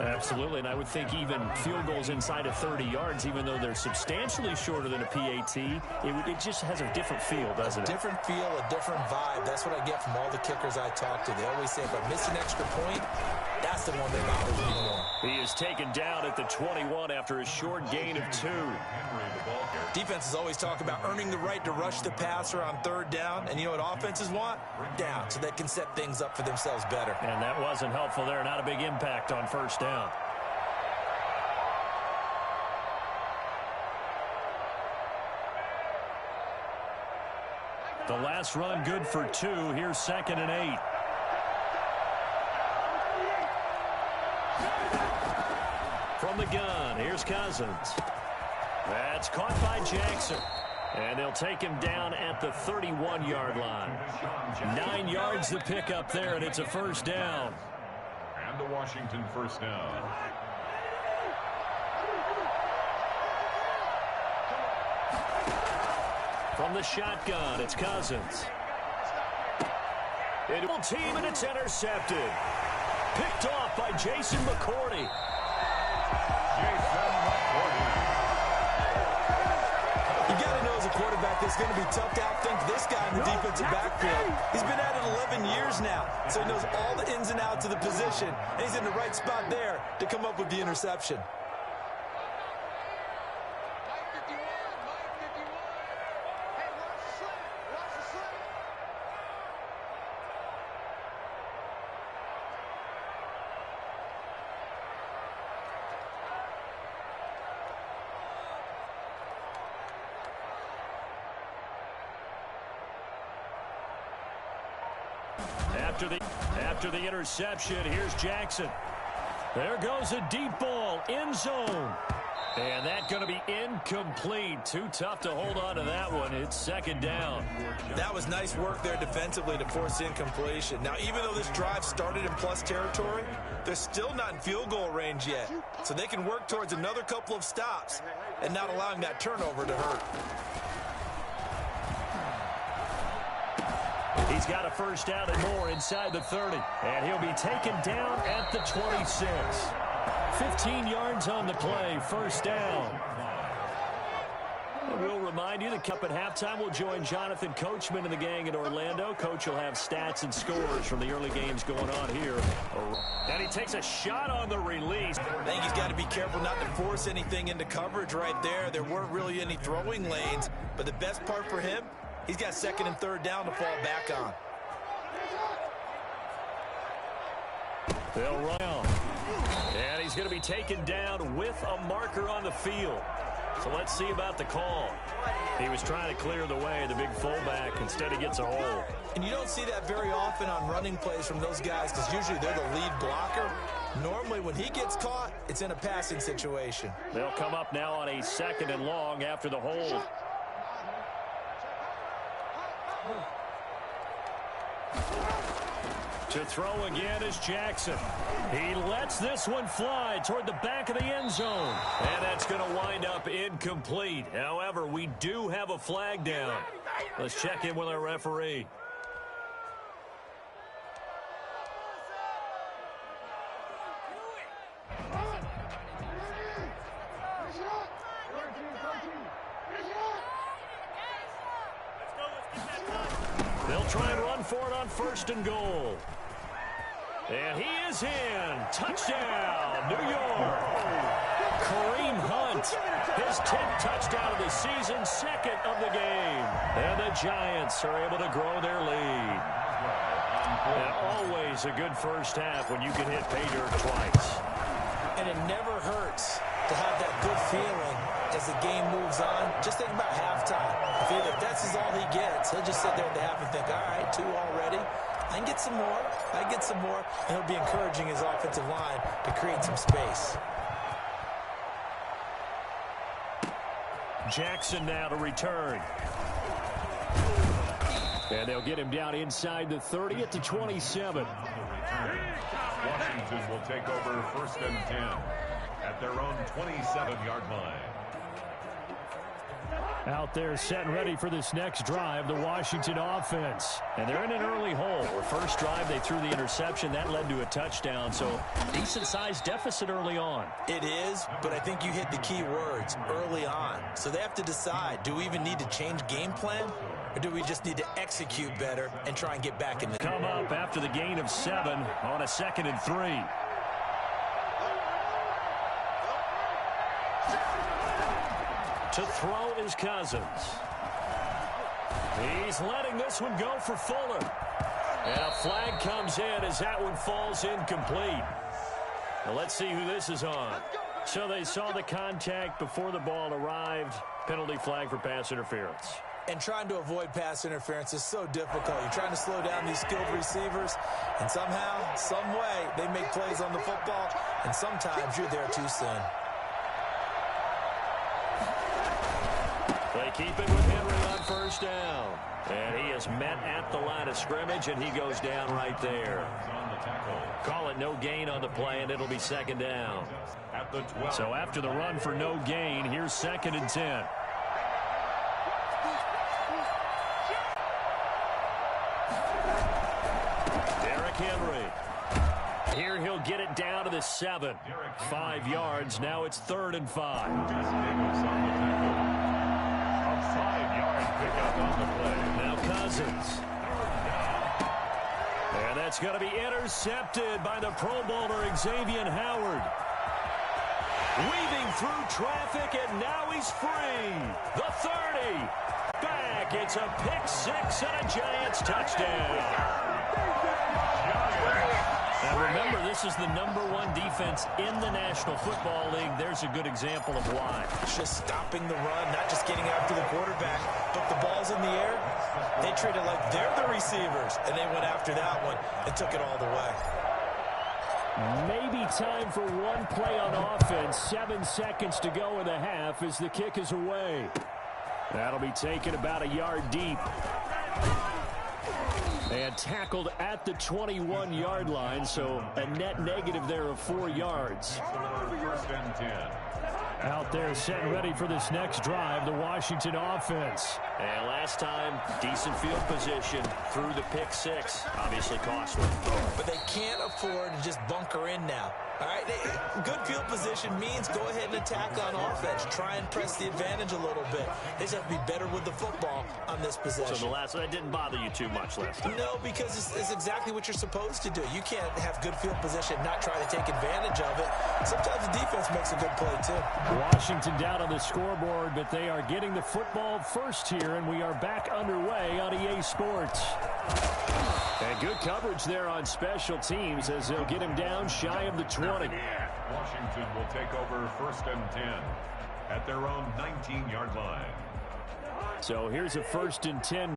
Absolutely, and I would think even field goals inside of 30 yards, even though they're substantially shorter than a PAT, it just has a different feel, doesn't it? A different feel, a different vibe. That's what I get from all the kickers I talk to. They always say if I miss an extra point, that's the one that bothers me more. He is taken down at the 21 after a short gain of 2. Defenses always talk about earning the right to rush the passer on third down, and you know what offenses want? Down, so they can set things up for themselves better. And that wasn't helpful there. Not a big impact on first down. The last run good for 2. Here's 2nd and 8. From the gun, here's Cousins. That's caught by Jackson. And they'll take him down at the 31-yard line. 9 yards to pick up there, and it's a first down. And the Washington first down. From the shotgun, it's Cousins. It will team, and it's intercepted. Picked off by Jason McCourty. You got to know as a quarterback it's going to be tough to outthink this guy in the defensive backfield. He's been at it 11 years now, so he knows all the ins and outs of the position, and he's in the right spot there to come up with the interception. After the interception, here's Jackson. There goes a deep ball, end zone. And that's going to be incomplete. Too tough to hold on to that one. It's 2nd down. That was nice work there defensively to force incompletion. Now, even though this drive started in plus territory, they're still not in field goal range yet. So they can work towards another couple of stops and not allowing that turnover to hurt. He's got a first down and more inside the 30. And he'll be taken down at the 26. 15 yards on the play, first down. And we'll remind you the Cup at halftime will join Jonathan Coachman and the gang in Orlando. Coach will have stats and scores from the early games going on here. And he takes a shot on the release. I think he's got to be careful not to force anything into coverage right there. There weren't really any throwing lanes, but the best part for him, he's got 2nd and 3rd down to fall back on. They'll run. And he's going to be taken down with a marker on the field. So let's see about the call. He was trying to clear the way, the big fullback. Instead, he gets a hole. And you don't see that very often on running plays from those guys because usually they're the lead blocker. Normally, when he gets caught, it's in a passing situation. They'll come up now on a 2nd and long after the hold. To throw again is Jackson. He lets this one fly toward the back of the end zone. And that's going to wind up incomplete. However, we do have a flag down. Let's check in with our referee. They'll try and run for it on 1st and goal. And he is in. Touchdown, New York. Kareem Hunt, his 10th touchdown of the season, 2nd of the game. And the Giants are able to grow their lead. And always a good first half when you can hit pay dirt twice. And it never hurts to have that good feeling as the game moves on. Just think about halftime. If that's all he gets, he'll just sit there at the half and think, all right, 2 already. I can get some more. I can get some more. And he'll be encouraging his offensive line to create some space. Jackson now to return. And they'll get him down inside the 30 at the 27. Washington will take over 1st and 10 at their own 27-yard line. Out there set and ready for this next drive, the Washington offense. And they're in an early hole. Their first drive, they threw the interception. That led to a touchdown, so decent-sized deficit early on. It is, but I think you hit the key words, early on. So they have to decide, do we even need to change game plan, or do we just need to execute better and try and get back in the... Come up after the gain of 7 on a 2nd and 3. To throw is Cousins. He's letting this one go for Fuller. And a flag comes in as that one falls incomplete. Now let's see who this is on. So they saw the contact before the ball arrived. Penalty flag for pass interference. And trying to avoid pass interference is so difficult. You're trying to slow down these skilled receivers, and somehow, some way, they make plays on the football, and sometimes you're there too soon. They keep it with Henry on first down. And he is met at the line of scrimmage, and he goes down right there. Call it no gain on the play, and it'll be 2nd down. So after the run for no gain, here's 2nd and 10. Derrick Henry. Here he'll get it down to the 7. 5 yards. Now it's 3rd and 5. Now Cousins. And that's going to be intercepted by the Pro Bowler Xavier Howard. Weaving through traffic, and now he's free. The 30. Back. It's a pick 6 and a Giants touchdown. Now remember, this is the #1 defense in the National Football League. There's a good example of why. Just stopping the run, not just getting after the quarterback, but the ball's in the air. They treat it like they're the receivers, and they went after that one and took it all the way. Maybe time for one play on offense. 7 seconds to go in the half as the kick is away. That'll be taken about a yard deep. And tackled at the 21-yard line, so a net negative there of 4 yards. 1st and 10. Out there set and ready for this next drive, the Washington offense. And last time, decent field position through the pick 6. Obviously costly. But they can't afford to just bunker in now. All right, good field position means go ahead and attack on offense. Try and press the advantage a little bit. They just have to be better with the football on this possession. So that didn't bother you too much last time? No, because it's exactly what you're supposed to do. You can't have good field position, not try to take advantage of it. Sometimes the defense makes a good play, too. Washington down on the scoreboard, but they are getting the football first here, and we are back underway on EA Sports. And good coverage there on special teams as they'll get him down shy of the 20. Washington will take over 1st and 10 at their own 19-yard line. So here's a 1st and 10.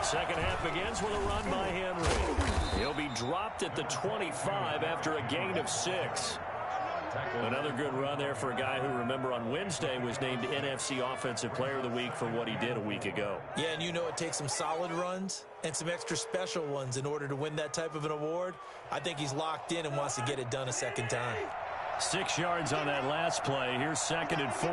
Second half begins with a run by Henry. He'll be dropped at the 25 after a gain of 6. Another good run there for a guy who, remember, on Wednesday was named NFC Offensive Player of the Week for what he did a week ago. Yeah, and you know it takes some solid runs and some extra special ones in order to win that type of an award. I think he's locked in and wants to get it done a second time. 6 yards on that last play. Here's 2nd and 4.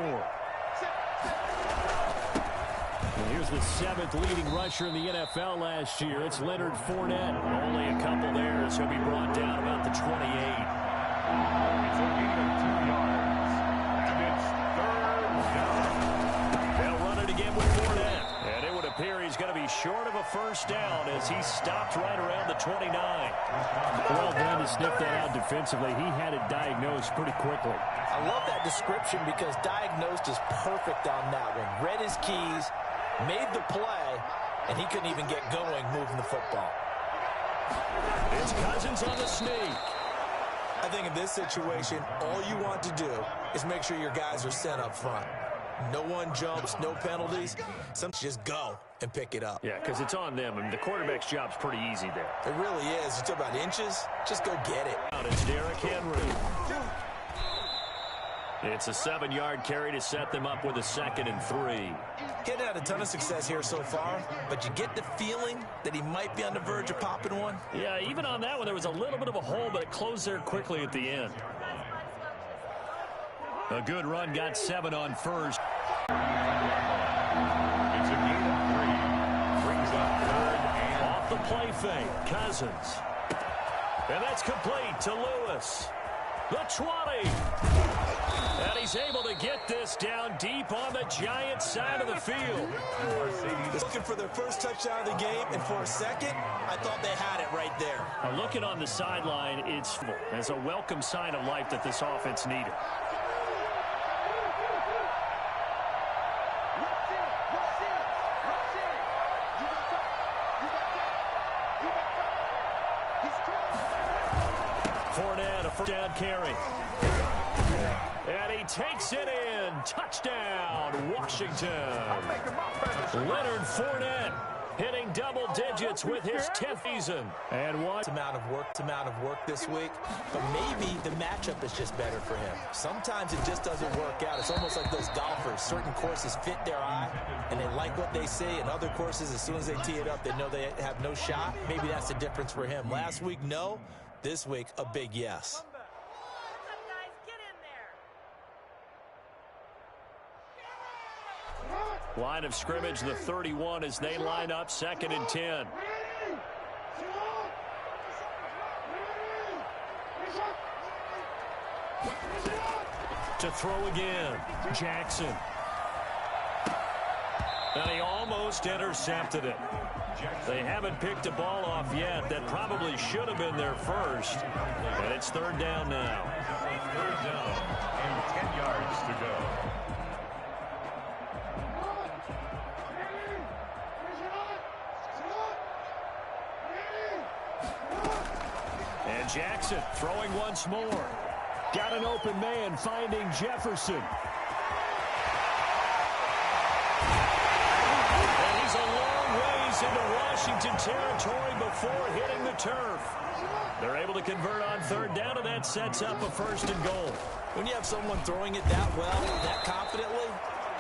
And here's the 7th leading rusher in the NFL last year. It's Leonard Fournette. Only a couple there as he'll be brought down about the 28. It's a gain of 2 yards, and it's 3rd down. They'll run it again with Fournette. And it would appear he's going to be short of a first down as he stopped right around the 29. Well done to sniff that out defensively. He had it diagnosed pretty quickly. I love that description because diagnosed is perfect on that one. Read his keys, made the play, and he couldn't even get going moving the football. It's Cousins on the sneak. I think in this situation, all you want to do is make sure your guys are set up front. No one jumps, no penalties. Some just go and pick it up. Yeah, because it's on them. I mean, the quarterback's job's pretty easy there. It really is. You talk about inches, just go get it. It's Derrick Henry. It's a 7-yard carry to set them up with a 2nd and 3. Getting had a ton of success here so far, but you get the feeling that he might be on the verge of popping one. Yeah, even on that one, there was a little bit of a hole, but it closed there quickly at the end. A good run, got 7 on first. It's a gain of 3. Brings up third and off the play fake, Cousins. And that's complete to Lewis. The 20. And he's able to get this down deep on the Giants side of the field. Looking for their first touchdown of the game, and for a second, I thought they had it right there. Now looking on the sideline, it's as a welcome sign of life that this offense needed. Fournette, a first down carry. And he takes it in. Touchdown, Washington. Leonard Fournette hitting double digits with his 10th season. And what amount of work this week, but maybe the matchup is just better for him. Sometimes it just doesn't work out. It's almost like those golfers. Certain courses fit their eye, and they like what they see. And other courses, as soon as they tee it up, they know they have no shot. Maybe that's the difference for him. Last week, no. This week, a big yes. Line of scrimmage, the 31 as they line up 2nd and 10. To throw again, Jackson. And he almost intercepted it. They haven't picked a ball off yet. That probably should have been their first. And it's 3rd down now. 3rd down and 10 yards to go. And Jackson throwing once more. Got an open man finding Jefferson. And he's a long ways into Washington territory before hitting the turf. They're able to convert on 3rd down, and that sets up a 1st and goal. When you have someone throwing it that well, that confidently,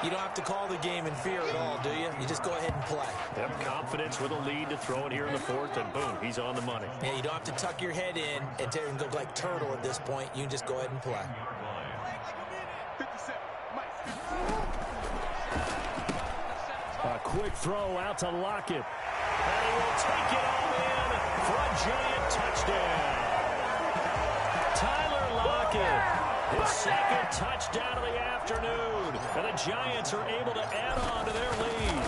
you don't have to call the game in fear at all, do you? You just go ahead and play. Yep, confidence with a lead to throw it here in the 4th, and boom, he's on the money. Yeah, you don't have to tuck your head in and go like turtle at this point. You can just go ahead and play. A quick throw out to Lockett. And he will take it all in for a giant touchdown. Tyler Lockett, his 2nd touchdown of the afternoon. And the Giants are able to add on to their lead.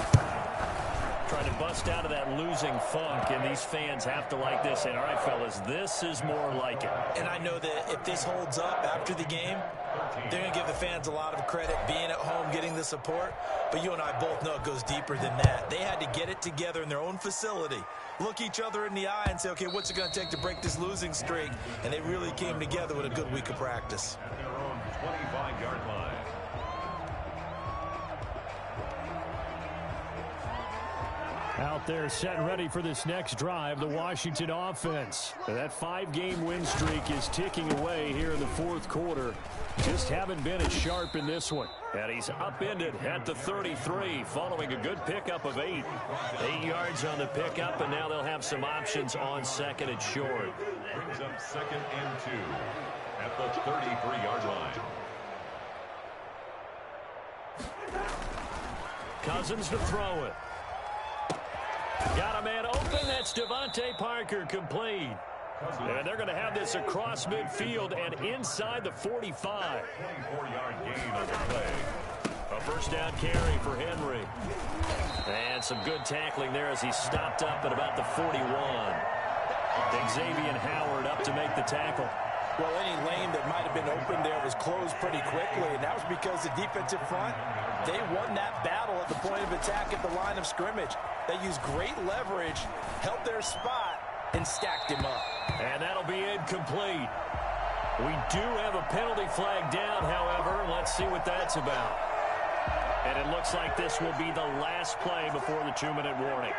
Trying to bust out of that losing funk, and these fans have to like this. And all right, fellas, this is more like it. And I know that if this holds up after the game, they're going to give the fans a lot of credit being at home, getting the support. But you and I both know it goes deeper than that. They had to get it together in their own facility, look each other in the eye and say, okay, what's it going to take to break this losing streak? And they really came together with a good week of practice. At their own 25-yard line. Out there set and ready for this next drive, the Washington offense. That 5-game win streak is ticking away here in the 4th quarter. Just haven't been as sharp in this one. And he's upended at the 33 following a good pickup of 8. 8 yards on the pickup, and now they'll have some options on 2nd and short. Brings up 2nd and 2 at the 33-yard line. Cousins to throw it. Got a man open. That's Devontae Parker, complete. And they're going to have this across midfield and inside the 45. 24-yard gain on the play. A 1st down carry for Henry. And some good tackling there as he stopped up at about the 41. Xavier Howard up to make the tackle. Well, any lane that might have been open there was closed pretty quickly, and that was because the defensive front, they won that battle at the point of attack at the line of scrimmage. They used great leverage, held their spot, and stacked him up. And that'll be incomplete. We do have a penalty flag down, however. Let's see what that's about. And it looks like this will be the last play before the 2-minute warning.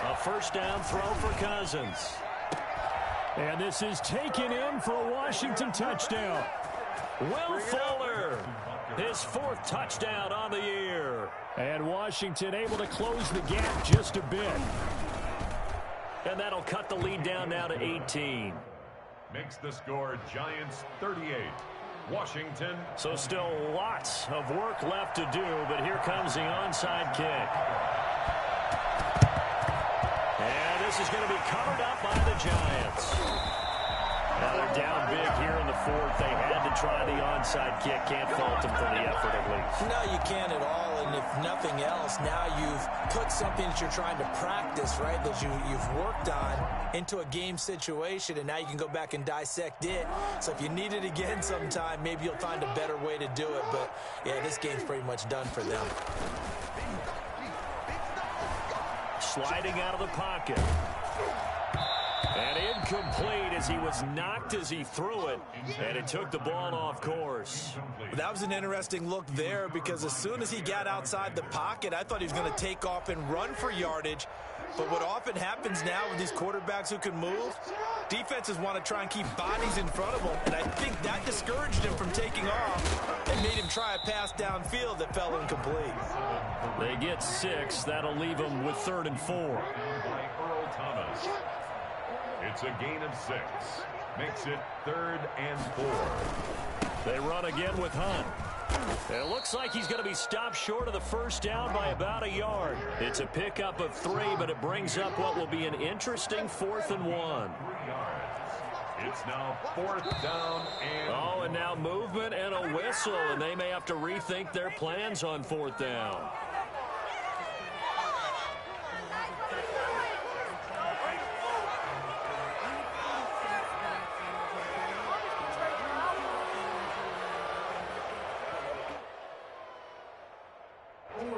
A 1st down throw for Cousins. And this is taken in for a Washington touchdown. Will Fuller, his 4th touchdown on the year. And Washington able to close the gap just a bit. And that'll cut the lead down now to 18. Makes the score Giants 38. Washington. So still lots of work left to do, but here comes the onside kick. And this is going to be covered up by the Giants. Now they're down big here in the fourth. They had to try the onside kick. Can't fault them for the effort at least. No, you can't at all. And if nothing else, now you've put something that you're trying to practice, right, that you've worked on into a game situation, and now you can go back and dissect it. So if you need it again sometime, maybe you'll find a better way to do it. But, yeah, this game's pretty much done for them. Sliding out of the pocket. And incomplete as he was knocked as he threw it. And it took the ball off course. That was an interesting look there because as soon as he got outside the pocket, I thought he was going to take off and run for yardage. But what often happens now with these quarterbacks who can move, defenses want to try and keep bodies in front of them. And I think that discouraged him from taking off and made him try a pass downfield that fell incomplete. They get 6. That'll leave them with 3rd and 4. By Earl Thomas. It's a gain of 6. Makes it 3rd and 4. They run again with Hunt. It looks like he's going to be stopped short of the first down by about a yard. It's a pickup of 3, but it brings up what will be an interesting 4th and 1. It's now 4th down and... Oh, and now movement and a whistle, and they may have to rethink their plans on 4th down.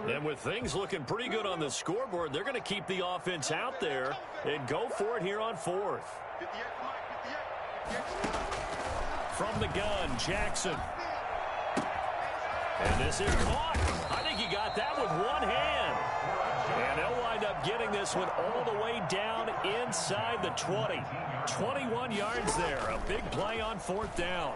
And with things looking pretty good on the scoreboard, they're going to keep the offense out there and go for it here on 4th. From the gun, Jackson. And this is caught. I think he got that with one hand. And they'll wind up getting this one all the way down inside the 20. 21 yards there. A big play on 4th down.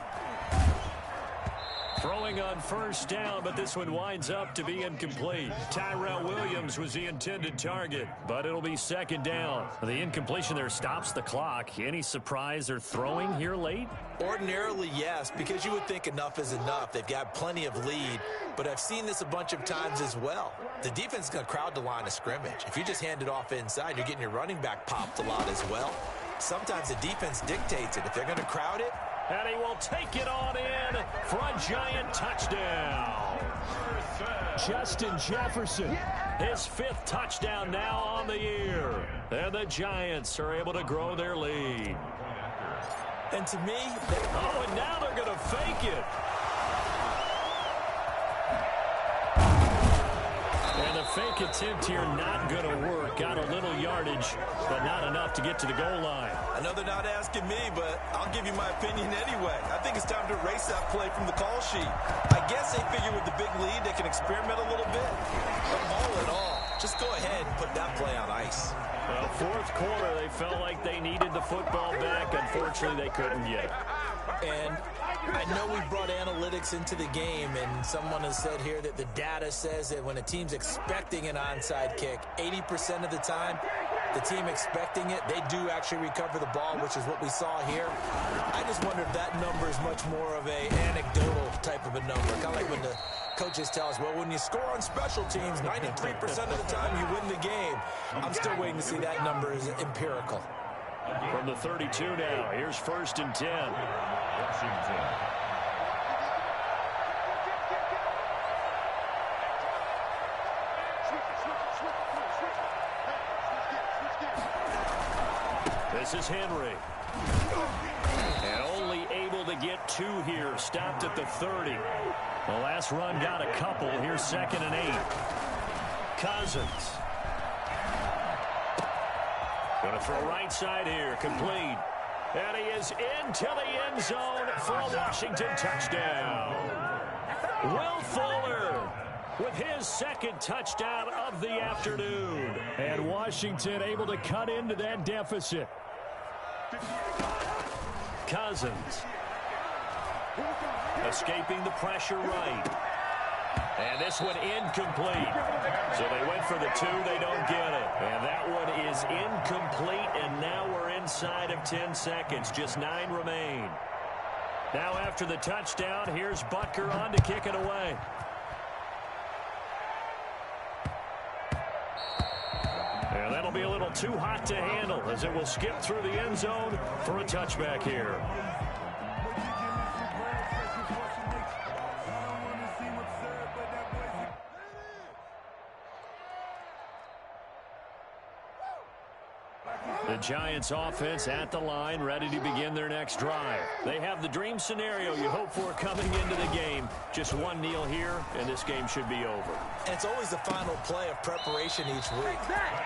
Throwing on 1st down, but this one winds up to be incomplete. Tyrell Williams was the intended target, but it'll be 2nd down. The incompletion there stops the clock. Any surprise they're throwing here late? Ordinarily, yes, because you would think enough is enough. They've got plenty of lead, but I've seen this a bunch of times as well. The defense is going to crowd the line of scrimmage. If you just hand it off inside, you're getting your running back popped a lot as well. Sometimes the defense dictates it. If they're going to crowd it, and he will take it on in for a Giant touchdown. Justin Jefferson, his 5th touchdown now on the year. And the Giants are able to grow their lead. And to me, and now they're going to fake it. And the fake attempt here not going to work. Got a little yardage, but not enough to get to the goal line. I know they're not asking me, but I'll give you my opinion anyway. I think it's time to erase that play from the call sheet. I guess they figure with the big lead they can experiment a little bit. But all in all, just go ahead and put that play on ice. Well, 4th quarter, they felt like they needed the football back. Unfortunately, they couldn't get it. And I know we brought analytics into the game, and someone has said here that the data says that when a team's expecting an onside kick, 80% of the time, the team expecting it, they do actually recover the ball, which is what we saw here. I just wonder if that number is much more of an anecdotal type of a number. Kind of like when the coaches tell us, well, when you score on special teams, 93% of the time you win the game. I'm still waiting to see that number is empirical. From the 32 now, here's 1st and 10. Washington. This is Henry. And only able to get 2 here. Stopped at the 30. The last run got a couple. Here's 2nd and 8. Cousins. Going to throw right side here. Complete. And he is into the end zone for a Washington touchdown. Will Fuller with his 2nd touchdown of the afternoon. And Washington able to cut into that deficit. Cousins. Escaping the pressure right. And this one incomplete. So they went for the 2, they don't get it. And that one is incomplete, and now we're in inside of 10 seconds. Just 9 remain. Now after the touchdown, here's Butker on to kick it away. And that'll be a little too hot to handle as it will skip through the end zone for a touchback here. The Giants offense at the line, ready to begin their next drive. They have the dream scenario you hope for coming into the game. Just one kneel here, and this game should be over. And it's always the final play of preparation each week.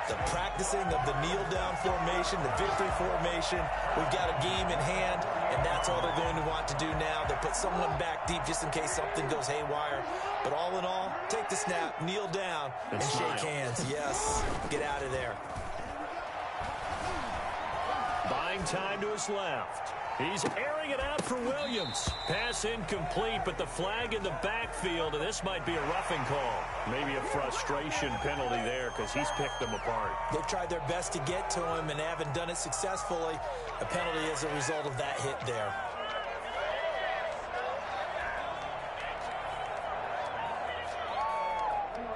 The practicing of the kneel-down formation, the victory formation. We've got a game in hand, and that's all they're going to want to do now. They put someone back deep just in case something goes haywire. But all in all, take the snap, kneel down, and shake hands. Yes, get out of there. Buying time to his left. He's airing it out for Williams. Pass incomplete, but the flag in the backfield, and this might be a roughing call. Maybe a frustration penalty there because he's picked them apart. They've tried their best to get to him and haven't done it successfully. A penalty as a result of that hit there.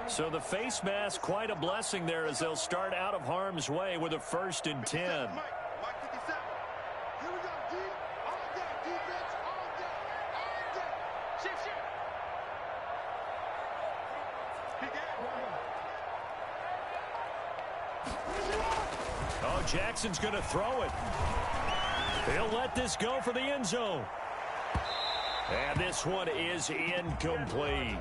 So the face mask, quite a blessing there as they'll start out of harm's way with a 1st and 10. Oh, Jackson's going to throw it. He'll let this go for the end zone. And this one is incomplete.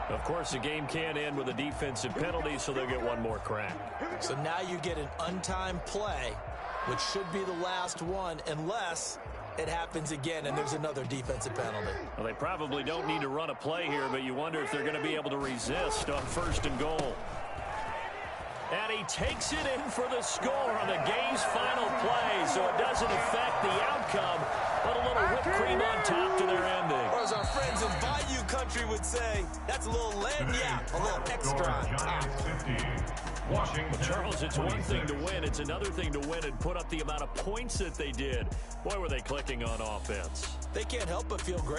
Of course, the game can't end with a defensive penalty, so they'll get one more crack. So now you get an untimed play, which should be the last one, unless it happens again and there's another defensive penalty. Well, they probably don't need to run a play here, but you wonder if they're going to be able to resist on 1st and goal. And he takes it in for the score on the game's final play, so it doesn't affect the outcome, but a little whipped cream on top to their ending. Or as our friends in Bayou Country would say, that's a little lagniappe, a little extra on top. Well, Charles, it's one thing to win. It's another thing to win and put up the amount of points that they did. Boy, were they clicking on offense. They can't help but feel great.